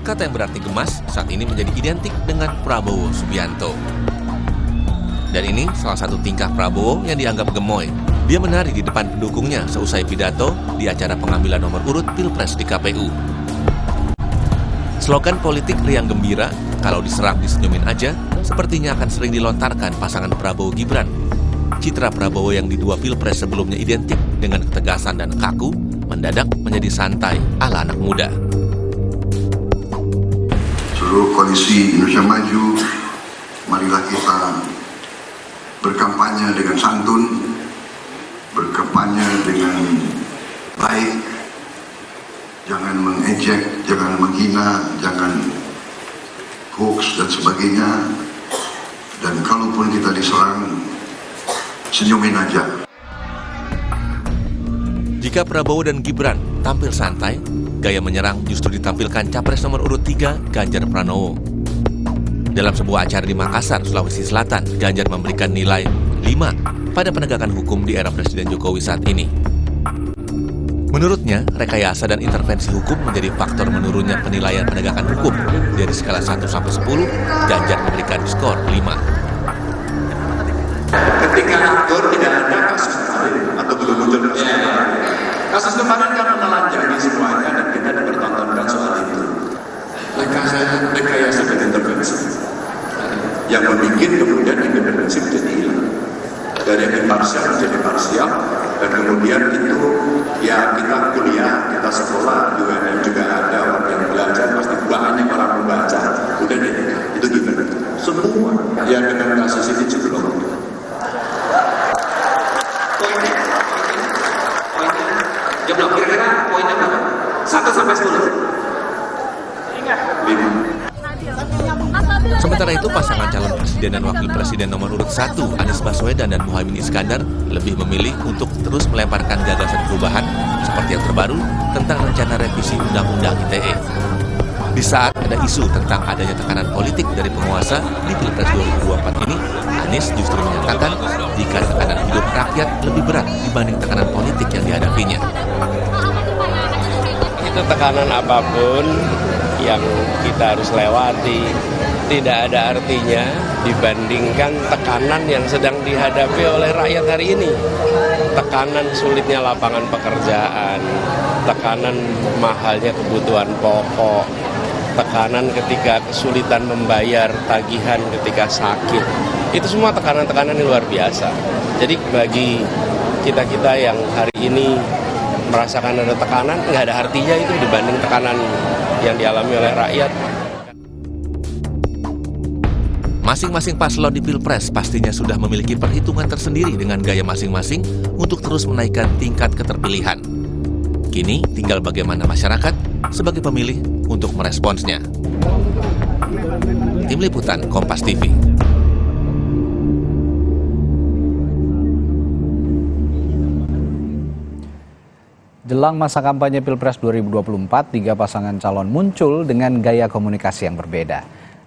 Kata yang berarti gemas saat ini menjadi identik dengan Prabowo Subianto. Dan ini salah satu tingkah Prabowo yang dianggap gemoy. Dia menari di depan pendukungnya seusai pidato di acara pengambilan nomor urut Pilpres di KPU. Slogan politik riang gembira, kalau diserang disenyumin aja, sepertinya akan sering dilontarkan pasangan Prabowo Gibran. Citra Prabowo yang di dua Pilpres sebelumnya identik dengan ketegasan dan kaku, mendadak menjadi santai ala anak muda. Seluruh koalisi Indonesia Maju, marilah kita berkampanye dengan santun, berkampanye dengan baik, jangan mengejek, jangan menghina, jangan hoax dan sebagainya. Dan kalaupun kita diserang, senyumin aja. Jika Prabowo dan Gibran tampil santai, gaya menyerang justru ditampilkan Capres nomor urut 3, Ganjar Pranowo. Dalam sebuah acara di Makassar, Sulawesi Selatan, Ganjar memberikan nilai 5 pada penegakan hukum di era Presiden Jokowi saat ini. Menurutnya, rekayasa dan intervensi hukum menjadi faktor menurunnya penilaian penegakan hukum. Dari skala 1 sampai 10, Ganjar memberikan skor 5. Ketika aktor tidak ada kasus kemarin atau belum muncul kasus kemarin kan menelanjangi semuanya dan kita dipertontonkan soal itu. Rekayasa dan intervensi yang membuat kemudian independensi menjadi hilang, dari yang imparsial menjadi parsial, dan kemudian itu ya kita kuliah, kita sekolah juga ada orang yang belajar, pasti banyak orang membaca, udah deh, itu gimana? Semua yang dengan kasus ini jeblok. Poinnya, jeblok kira-kira poinnya berapa? 1 sampai 10. 5. Sementara itu, pasangan calon presiden dan wakil presiden nomor urut 1, Anies Baswedan dan Muhaimin Iskandar, lebih memilih untuk terus melemparkan gagasan perubahan seperti yang terbaru tentang rencana revisi Undang-Undang ITE. Di saat ada isu tentang adanya tekanan politik dari penguasa di Pilpres 2024 ini, Anies justru menyatakan jika tekanan hidup rakyat lebih berat dibanding tekanan politik yang dihadapinya. Itu tekanan apapun yang kita harus lewati tidak ada artinya dibandingkan tekanan yang sedang dihadapi oleh rakyat hari ini. Tekanan sulitnya lapangan pekerjaan, tekanan mahalnya kebutuhan pokok, tekanan ketika kesulitan membayar tagihan ketika sakit. Itu semua tekanan-tekanan yang luar biasa. Jadi bagi kita-kita yang hari ini merasakan ada tekanan, nggak ada artinya itu dibanding tekanan yang dialami oleh rakyat. Masing-masing paslon di Pilpres pastinya sudah memiliki perhitungan tersendiri dengan gaya masing-masing untuk terus menaikkan tingkat keterpilihan. Kini tinggal bagaimana masyarakat sebagai pemilih untuk meresponsnya. Tim Liputan Kompas TV. Jelang masa kampanye Pilpres 2024, 3 pasangan calon muncul dengan gaya komunikasi yang berbeda.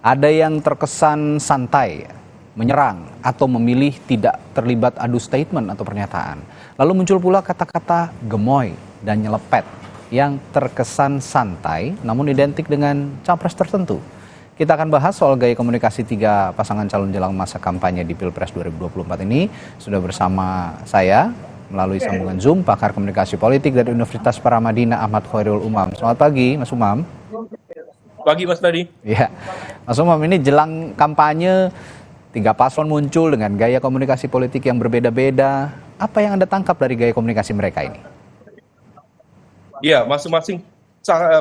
Ada yang terkesan santai, menyerang, atau memilih tidak terlibat adu statement atau pernyataan. Lalu muncul pula kata-kata gemoy dan nyelepet yang terkesan santai namun identik dengan capres tertentu. Kita akan bahas soal gaya komunikasi 3 pasangan calon jelang masa kampanye di Pilpres 2024 ini. Sudah bersama saya melalui sambungan Zoom, pakar komunikasi politik dari Universitas Paramadina Ahmad Khairul Umam. Selamat pagi, Mas Umam. Pagi, Mas Tadi. Ya, Mas Umam, ini jelang kampanye 3 paslon muncul dengan gaya komunikasi politik yang berbeda-beda. Apa yang Anda tangkap dari gaya komunikasi mereka ini? Ya, masing-masing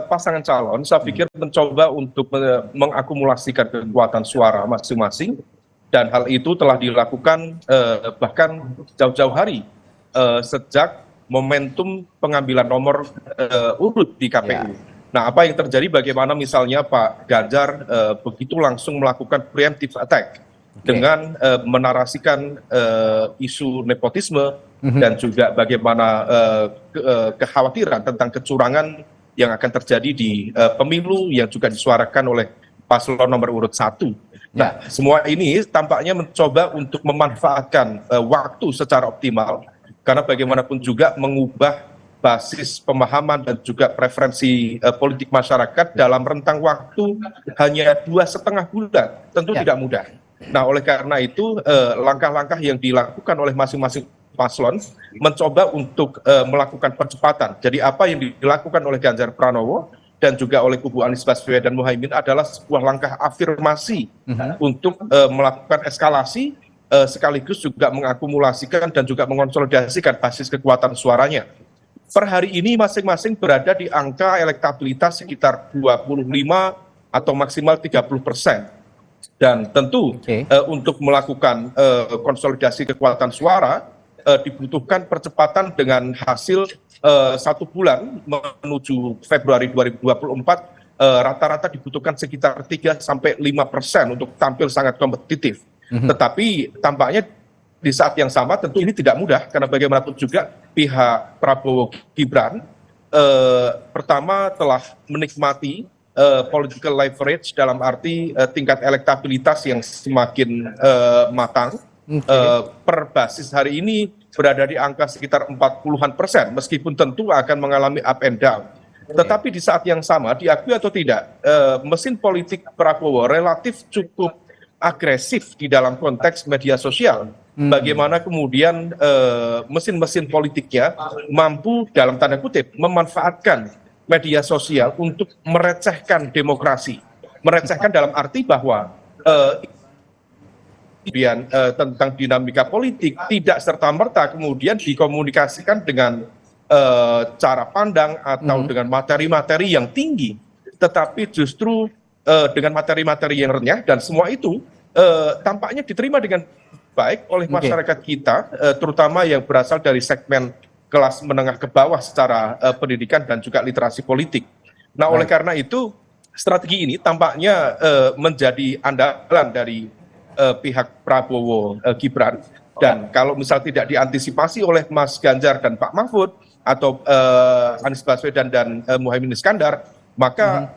pasangan calon saya pikir mencoba untuk mengakumulasikan kekuatan suara masing-masing, dan hal itu telah dilakukan bahkan jauh-jauh hari sejak momentum pengambilan nomor urut di KPU. Ya. Nah, apa yang terjadi, bagaimana misalnya Pak Ganjar begitu langsung melakukan preemptive attack dengan menarasikan isu nepotisme dan juga bagaimana kekhawatiran tentang kecurangan yang akan terjadi di pemilu yang juga disuarakan oleh paslon nomor urut 1. Nah, semua ini tampaknya mencoba untuk memanfaatkan waktu secara optimal, karena bagaimanapun juga mengubah basis pemahaman dan juga preferensi politik masyarakat dalam rentang waktu hanya 2,5 bulan, tentu tidak mudah. Nah, oleh karena itu langkah-langkah yang dilakukan oleh masing-masing paslon mencoba untuk melakukan percepatan. Jadi apa yang dilakukan oleh Ganjar Pranowo dan juga oleh kubu Anies Baswedan dan Muhaimin adalah sebuah langkah afirmasi untuk melakukan eskalasi sekaligus juga mengakumulasikan dan juga mengonsolidasikan basis kekuatan suaranya. Per hari ini masing-masing berada di angka elektabilitas sekitar 25 atau maksimal 30%. Dan tentu untuk melakukan konsolidasi kekuatan suara dibutuhkan percepatan dengan hasil 1 bulan menuju Februari 2024 rata-rata dibutuhkan sekitar 3-5% untuk tampil sangat kompetitif. Tetapi tampaknya di saat yang sama tentu ini tidak mudah karena bagaimanapun juga pihak Prabowo Gibran pertama telah menikmati political leverage dalam arti tingkat elektabilitas yang semakin matang. Per basis hari ini berada di angka sekitar 40-an% meskipun tentu akan mengalami up and down. Tetapi di saat yang sama diakui atau tidak mesin politik Prabowo relatif cukup agresif di dalam konteks media sosial. Bagaimana kemudian mesin-mesin politiknya mampu dalam tanda kutip memanfaatkan media sosial untuk merecehkan demokrasi. Merecehkan dalam arti bahwa kemudian tentang dinamika politik tidak serta-merta kemudian dikomunikasikan dengan cara pandang atau dengan materi-materi yang tinggi, tetapi justru dengan materi-materi yang renyah, dan semua itu tampaknya diterima dengan baik oleh masyarakat kita, terutama yang berasal dari segmen kelas menengah ke bawah secara pendidikan dan juga literasi politik. Nah, oleh karena itu strategi ini tampaknya menjadi andalan dari pihak Prabowo Gibran, dan kalau misal tidak diantisipasi oleh Mas Ganjar dan Pak Mahfud atau Anies Baswedan dan Muhaimin Iskandar, maka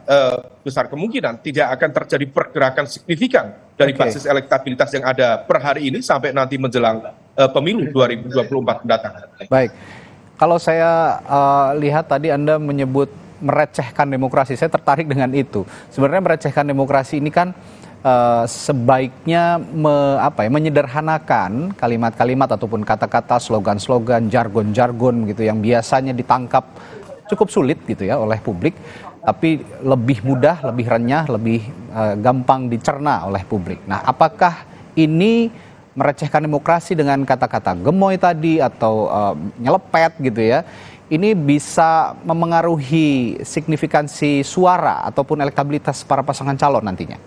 besar kemungkinan tidak akan terjadi pergerakan signifikan dari basis elektabilitas yang ada per hari ini sampai nanti menjelang pemilu 2024 mendatang. Baik, kalau saya lihat tadi Anda menyebut merecehkan demokrasi, saya tertarik dengan itu. Sebenarnya merecehkan demokrasi ini kan sebaiknya menyederhanakan kalimat-kalimat ataupun kata-kata, slogan-slogan, jargon-jargon gitu yang biasanya ditangkap cukup sulit gitu ya oleh publik, tapi lebih mudah, lebih renyah, lebih gampang dicerna oleh publik. Nah, apakah ini merecehkan demokrasi dengan kata-kata gemoy tadi atau nyelepet gitu ya, ini bisa memengaruhi signifikansi suara ataupun elektabilitas para pasangan calon nantinya?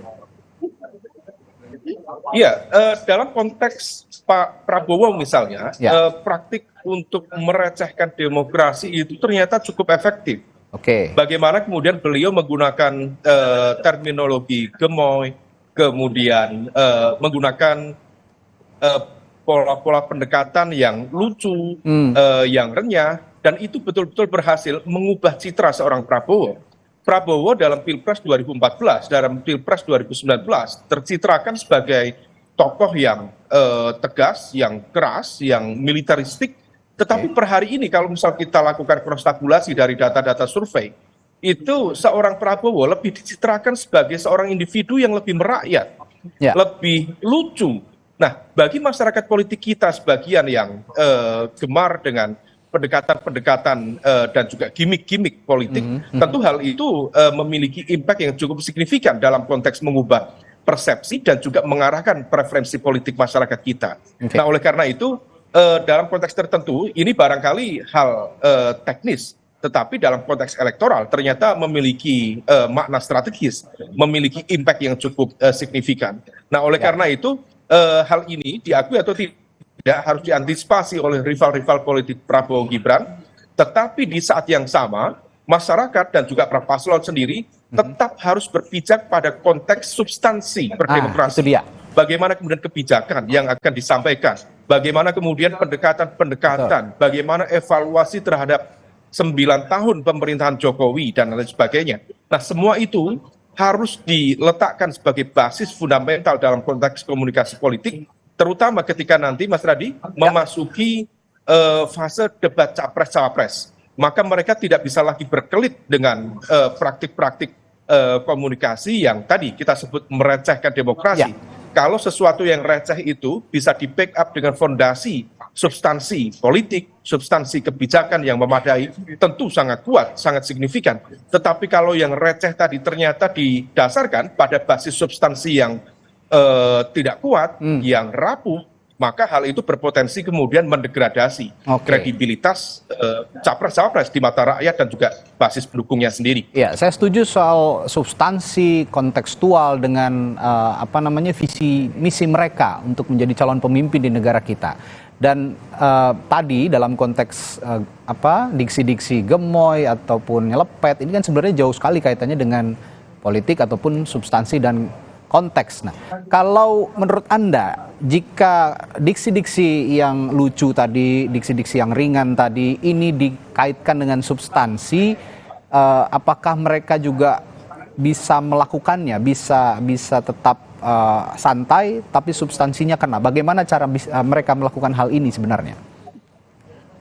Iya, dalam konteks Pak Prabowo misalnya, praktik untuk merecehkan demokrasi itu ternyata cukup efektif. Bagaimana kemudian beliau menggunakan terminologi gemoy, kemudian menggunakan pola-pola pendekatan yang lucu, yang renyah, dan itu betul-betul berhasil mengubah citra seorang Prabowo. Prabowo dalam Pilpres 2014, dalam Pilpres 2019 tercitrakan sebagai tokoh yang tegas, yang keras, yang militeristik. Tetapi per hari ini kalau misal kita lakukan cross-tabulasi dari data-data survei, itu seorang Prabowo lebih dicitrakan sebagai seorang individu yang lebih merakyat, lebih lucu. Nah, bagi masyarakat politik kita sebagian yang gemar dengan pendekatan-pendekatan dan juga gimmick-gimmick politik, tentu hal itu memiliki impact yang cukup signifikan dalam konteks mengubah persepsi dan juga mengarahkan preferensi politik masyarakat kita. Nah, oleh karena itu, dalam konteks tertentu, ini barangkali hal teknis, tetapi dalam konteks elektoral ternyata memiliki makna strategis, memiliki impact yang cukup signifikan. Nah, oleh karena itu, hal ini diakui atau tidak harus diantisipasi oleh rival-rival politik Prabowo Gibran, tetapi di saat yang sama masyarakat dan juga para paslon sendiri tetap harus berpijak pada konteks substansi berdemokrasi. Bagaimana kemudian kebijakan yang akan disampaikan, bagaimana kemudian pendekatan-pendekatan, bagaimana evaluasi terhadap 9 tahun pemerintahan Jokowi dan lain sebagainya. Nah, semua itu harus diletakkan sebagai basis fundamental dalam konteks komunikasi politik, terutama ketika nanti Mas Radi memasuki fase debat capres-cawapres. maka mereka tidak bisa lagi berkelit dengan praktik-praktik komunikasi yang tadi kita sebut merecehkan demokrasi. Ya. Kalau sesuatu yang receh itu bisa di-backup dengan fondasi substansi politik, substansi kebijakan yang memadai, tentu sangat kuat, sangat signifikan. Tetapi kalau yang receh tadi ternyata didasarkan pada basis substansi yang tidak kuat, yang rapuh, maka hal itu berpotensi kemudian mendegradasi kredibilitas capres-cawapres di mata rakyat dan juga basis pendukungnya sendiri. Ya, saya setuju soal substansi kontekstual dengan visi misi mereka untuk menjadi calon pemimpin di negara kita. Dan tadi dalam konteks diksi-diksi gemoy ataupun nyelepet, ini kan sebenarnya jauh sekali kaitannya dengan politik ataupun substansi dan konteks. Nah, kalau menurut Anda, jika diksi-diksi yang lucu tadi, diksi-diksi yang ringan tadi, ini dikaitkan dengan substansi, apakah mereka juga bisa melakukannya, bisa tetap santai, tapi substansinya kena? Bagaimana cara mereka melakukan hal ini sebenarnya?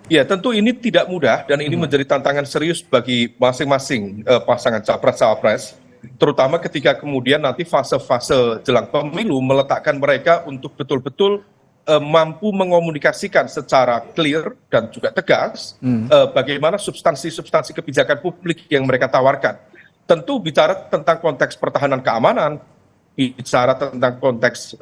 Ya, tentu ini tidak mudah dan ini menjadi tantangan serius bagi masing-masing pasangan capres-cawapres. Terutama ketika kemudian nanti fase-fase jelang pemilu meletakkan mereka untuk betul-betul mampu mengomunikasikan secara clear dan juga tegas bagaimana substansi-substansi kebijakan publik yang mereka tawarkan. Tentu bicara tentang konteks pertahanan keamanan, bicara tentang konteks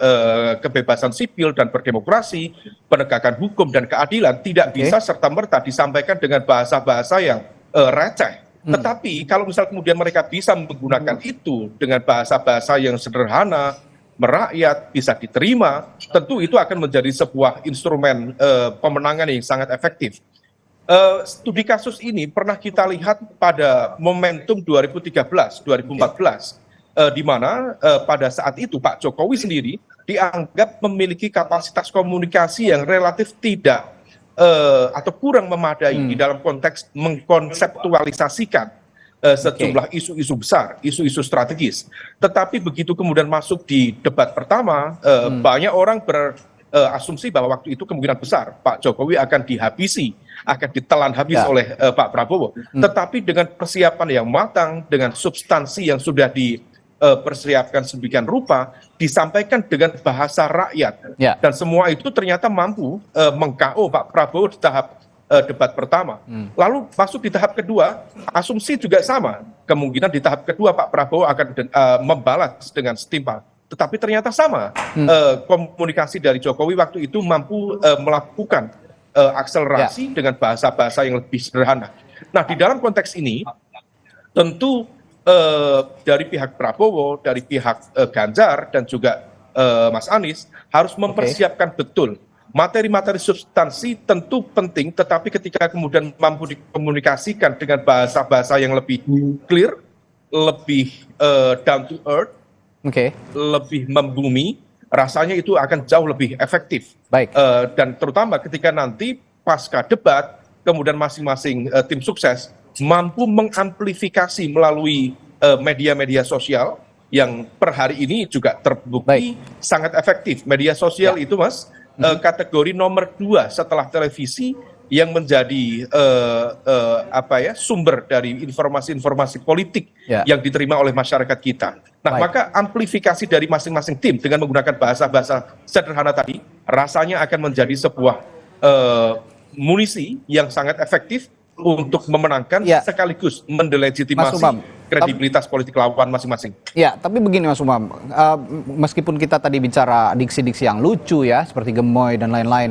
kebebasan sipil dan berdemokrasi, penegakan hukum dan keadilan tidak bisa serta-merta disampaikan dengan bahasa-bahasa yang receh. Tetapi kalau misal kemudian mereka bisa menggunakan itu dengan bahasa-bahasa yang sederhana, merakyat, bisa diterima, tentu itu akan menjadi sebuah instrumen pemenangan yang sangat efektif. Studi kasus ini pernah kita lihat pada momentum 2013-2014, di mana pada saat itu Pak Jokowi sendiri dianggap memiliki kapasitas komunikasi yang relatif tidak atau kurang memadai di dalam konteks mengkonseptualisasikan sejumlah isu-isu besar, isu-isu strategis. Tetapi begitu kemudian masuk di debat pertama, banyak orang berasumsi bahwa waktu itu kemungkinan besar Pak Jokowi akan dihabisi, akan ditelan habis oleh Pak Prabowo. Tetapi dengan persiapan yang matang, dengan substansi yang sudah dipersiapkan sedemikian rupa, disampaikan dengan bahasa rakyat, dan semua itu ternyata mampu meng-KO Pak Prabowo di tahap debat pertama. Lalu masuk di tahap kedua, asumsi juga sama, kemungkinan di tahap kedua Pak Prabowo akan membalas dengan setimpal. Tetapi ternyata sama, komunikasi dari Jokowi waktu itu mampu melakukan akselerasi dengan bahasa-bahasa yang lebih sederhana. Nah, di dalam konteks ini tentu dari pihak Prabowo, dari pihak Ganjar dan juga Mas Anies harus mempersiapkan betul materi-materi substansi. Tentu penting, tetapi ketika kemudian mampu dikomunikasikan dengan bahasa-bahasa yang lebih clear, lebih down to earth, lebih membumi, rasanya itu akan jauh lebih efektif. Dan terutama ketika nanti pasca debat, kemudian masing-masing tim sukses mampu mengamplifikasi melalui media-media sosial yang per hari ini juga terbukti sangat efektif. Media sosial itu, Mas, kategori nomor 2 setelah televisi yang menjadi sumber dari informasi-informasi politik yang diterima oleh masyarakat kita. Nah, maka amplifikasi dari masing-masing tim dengan menggunakan bahasa-bahasa sederhana tadi rasanya akan menjadi sebuah munisi yang sangat efektif untuk memenangkan sekaligus mendelegitimasi kredibilitas politik lawan masing-masing. Ya, tapi begini Mas Umam, meskipun kita tadi bicara diksi-diksi yang lucu ya, seperti gemoy dan lain-lain,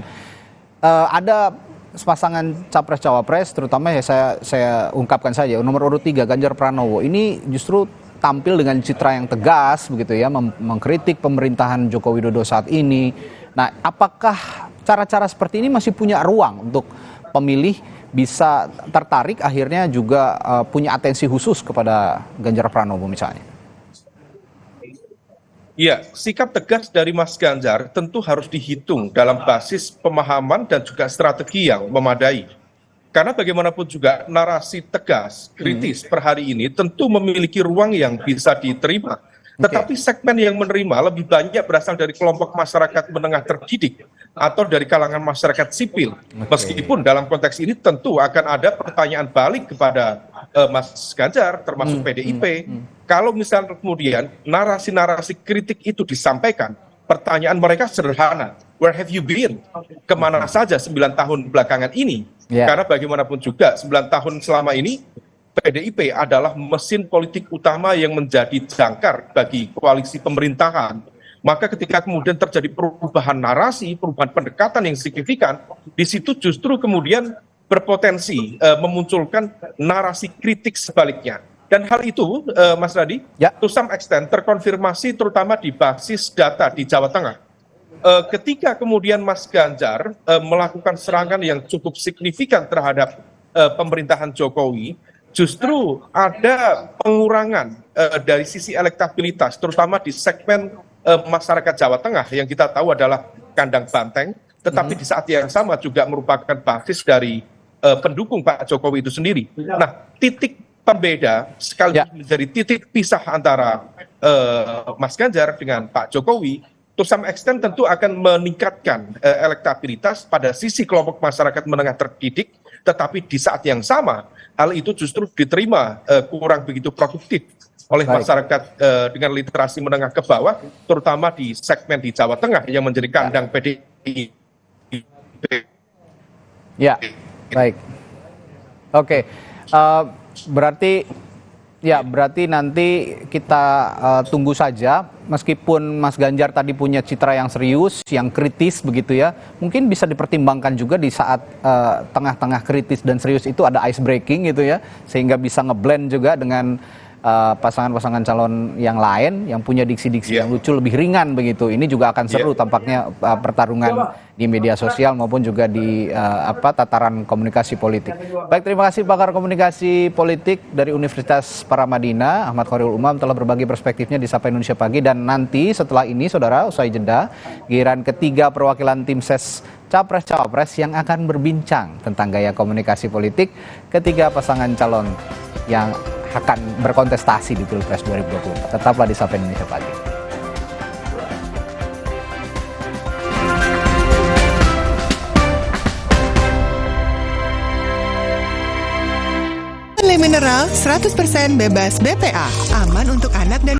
ada pasangan capres-cawapres, terutama ya saya ungkapkan saja, nomor urut 3 Ganjar Pranowo, ini justru tampil dengan citra yang tegas begitu ya, mengkritik pemerintahan Joko Widodo saat ini. Nah, apakah cara-cara seperti ini masih punya ruang untuk pemilih bisa tertarik akhirnya juga punya atensi khusus kepada Ganjar Pranowo misalnya? Ya, sikap tegas dari Mas Ganjar tentu harus dihitung dalam basis pemahaman dan juga strategi yang memadai. Karena bagaimanapun juga narasi tegas, kritis per hari ini tentu memiliki ruang yang bisa diterima. Tetapi segmen yang menerima lebih banyak berasal dari kelompok masyarakat menengah terdidik atau dari kalangan masyarakat sipil. Meskipun dalam konteks ini tentu akan ada pertanyaan balik kepada Mas Ganjar, termasuk PDIP. Kalau misalnya kemudian narasi-narasi kritik itu disampaikan, pertanyaan mereka sederhana. Where have you been? Kemana saja 9 tahun belakangan ini? Karena bagaimanapun juga 9 tahun selama ini PDIP adalah mesin politik utama yang menjadi jangkar bagi koalisi pemerintahan. Maka ketika kemudian terjadi perubahan narasi, perubahan pendekatan yang signifikan, di situ justru kemudian berpotensi memunculkan narasi kritik sebaliknya. Dan hal itu, Mas Radi, to some extent terkonfirmasi terutama di basis data di Jawa Tengah. Ketika kemudian Mas Ganjar melakukan serangan yang cukup signifikan terhadap pemerintahan Jokowi, justru ada pengurangan dari sisi elektabilitas, terutama di segmen masyarakat Jawa Tengah yang kita tahu adalah kandang banteng, tetapi di saat yang sama juga merupakan basis dari pendukung Pak Jokowi itu sendiri. Nah, titik pembeda sekaligus menjadi titik pisah antara Mas Ganjar dengan Pak Jokowi, to some extent tentu akan meningkatkan elektabilitas pada sisi kelompok masyarakat menengah terdidik, tetapi di saat yang sama hal itu justru diterima kurang begitu produktif oleh masyarakat dengan literasi menengah ke bawah, terutama di segmen di Jawa Tengah yang menjadi kandang PDIP. Ya, baik. Oke, berarti nanti kita tunggu saja. Meskipun Mas Ganjar tadi punya citra yang serius, yang kritis begitu ya, mungkin bisa dipertimbangkan juga di saat tengah-tengah kritis dan serius itu ada ice breaking gitu ya, sehingga bisa ngeblend juga dengan pasangan-pasangan calon yang lain yang punya diksi-diksi yang lucu, lebih ringan begitu. Ini juga akan seru tampaknya pertarungan di media sosial maupun juga di tataran komunikasi politik. Baik, terima kasih pakar komunikasi politik dari Universitas Paramadina, Ahmad Khairul Umam, telah berbagi perspektifnya di Sapa Indonesia Pagi. Dan nanti setelah ini, saudara, usai jeda, giliran ketiga perwakilan tim ses Capres-Cawapres yang akan berbincang tentang gaya komunikasi politik ketiga pasangan calon yang akan berkontestasi di Pilpres 2024. Tetaplah di Sapa Indonesia Pagi. Mineral 100% bebas BPA, aman untuk anak dan